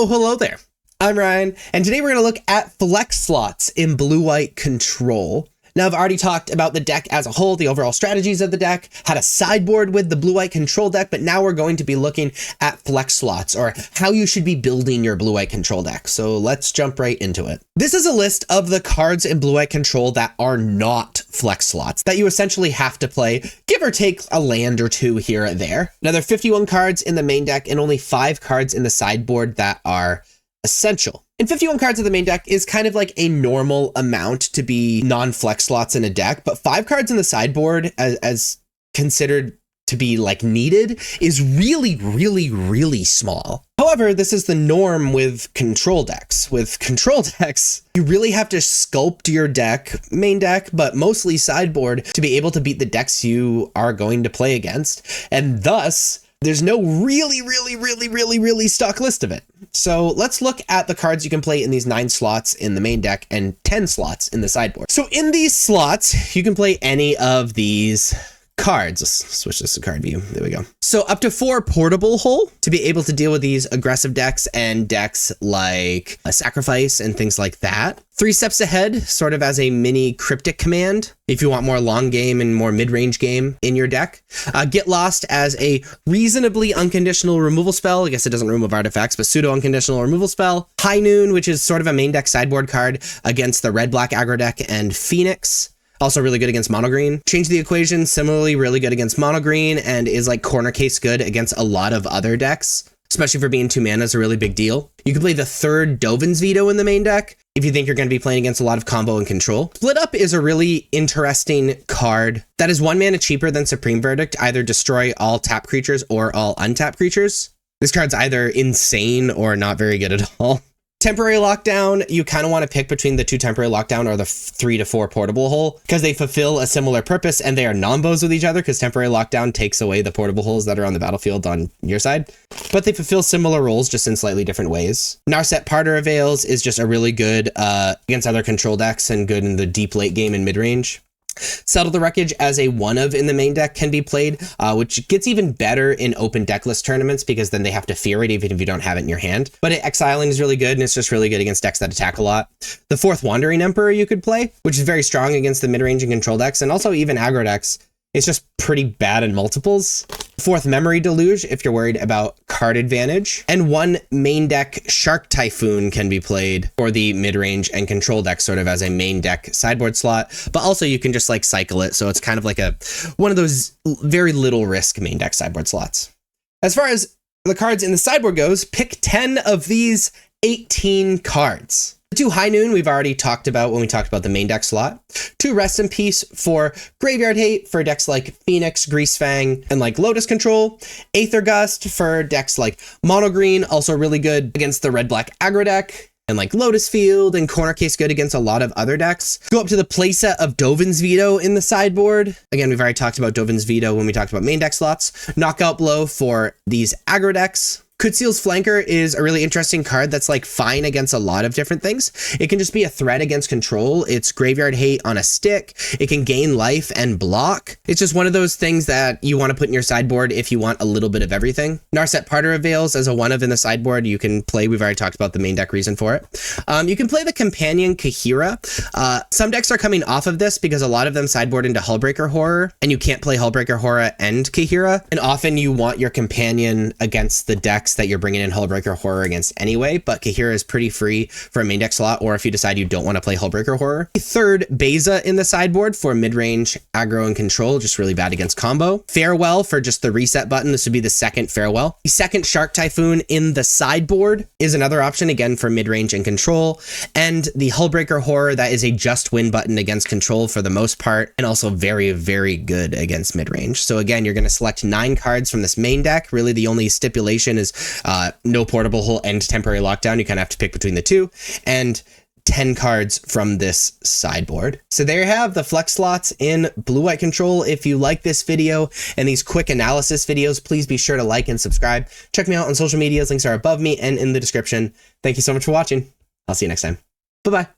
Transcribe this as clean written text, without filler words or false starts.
Hello there. I'm Ryan, and today we're going to look at flex slots in blue-white control. Now, I've already talked about the deck as a whole, the overall strategies of the deck, how to sideboard with the blue-white control deck, but now we're going to be looking at flex slots, or how you should be building your blue-white control deck. So let's jump right into it. This is a list of the cards in blue-white control that are not flex slots, that you essentially have to play, give or take a land or two here or there. Now, there are 51 cards in the main deck and only 5 cards in the sideboard that are essential. And 51 cards in the main deck is kind of like a normal amount to be non-flex slots in a deck, but 5 cards in the sideboard as considered to be like needed is really small. However, this is the norm with control decks. With control decks, you really have to sculpt your deck, main deck, but mostly sideboard, to be able to beat the decks you are going to play against. And thus, there's no really stock list of it. So let's look at the cards you can play in these 9 slots in the main deck and 10 slots in the sideboard. So in these slots, you can play any of these cards. Let's switch this to card view. There we go. So up to 4 portable hull to be able to deal with these aggressive decks and decks like a sacrifice and things like that. 3 steps ahead, sort of as a mini cryptic command if you want more long game and more mid-range game in your deck. Get Lost as a reasonably unconditional removal spell. I guess it doesn't remove artifacts, but pseudo unconditional removal spell. High Noon, which is sort of a main deck sideboard card against the red-black aggro deck, and Phoenix. Also really good against mono green. Change the Equation, similarly really good against mono green and is like corner case good against a lot of other decks, especially for being 2 mana is a really big deal. You can play the 3rd Dovin's Veto in the main deck if you think you're going to be playing against a lot of combo and control. Split Up is a really interesting card that is 1 mana cheaper than Supreme Verdict, either destroy all tap creatures or all untap creatures. This card's either insane or not very good at all. Temporary Lockdown, you kind of want to pick between the 2 Temporary Lockdown or the 3 to 4 portable hull because they fulfill a similar purpose and they are non-bows with each other because Temporary Lockdown takes away the portable hulls that are on the battlefield on your side. But they fulfill similar roles just in slightly different ways. Narset Parter Avails is just a really good against other control decks and good in the deep late game and mid-range. Settle the Wreckage as a 1-of in the main deck can be played, which gets even better in open decklist tournaments because then they have to fear it even if you don't have it in your hand. But Exiling is really good and it's just really good against decks that attack a lot. The 4th Wandering Emperor you could play, which is very strong against the mid-range and control decks and also even aggro decks. It's just pretty bad in multiples. 4th Memory Deluge if you're worried about card advantage. And 1 main deck Shark Typhoon can be played for the mid-range and control deck sort of as a main deck sideboard slot. But also you can just like cycle it. So it's kind of like one of those very little risk main deck sideboard slots. As far as the cards in the sideboard goes, pick 10 of these 18 cards. The 2 High Noon we've already talked about when we talked about the main deck slot. 2 Rest in Peace for Graveyard Hate for decks like Phoenix, Greasefang, and like Lotus Control. Aether Gust for decks like Mono Green, also really good against the red-black aggro deck. And like Lotus Field and corner case good against a lot of other decks. Go up to the playset of Dovin's Veto in the sideboard. Again, we've already talked about Dovin's Veto when we talked about main deck slots. Knockout Blow for these aggro decks. Kutsil's Flanker is a really interesting card that's like fine against a lot of different things. It can just be a threat against control. It's Graveyard Hate on a stick. It can gain life and block. It's just one of those things that you want to put in your sideboard if you want a little bit of everything. Narset Parter Avails as a 1-of in the sideboard. You can play, we've already talked about the main deck reason for it. You can play the Companion Kahira. Some decks are coming off of this because a lot of them sideboard into Hullbreaker Horror and you can't play Hullbreaker Horror and Kahira. And often you want your companion against the decks that you're bringing in Hullbreaker Horror against anyway, but Kahira is pretty free for a main deck slot, or if you decide you don't want to play Hullbreaker Horror. 3rd Beza in the sideboard for mid-range aggro and control, just really bad against combo. Farewell for just the reset button. This would be the 2nd Farewell. The 2nd Shark Typhoon in the sideboard is another option, again for mid-range and control. And the Hullbreaker Horror, that is a just win button against control for the most part, and also very good against mid-range. So again, you're going to select 9 cards from this main deck. Really the only stipulation is no portable hull and temporary lockdown. You kind of have to pick between the 2, and 10 cards from this sideboard. So there you have the flex slots in blue-white control. If you like this video and these quick analysis videos, please be sure to like and subscribe. Check me out on social medias. Links are above me and in the description. Thank you so much for watching. I'll see you next time. Bye-bye.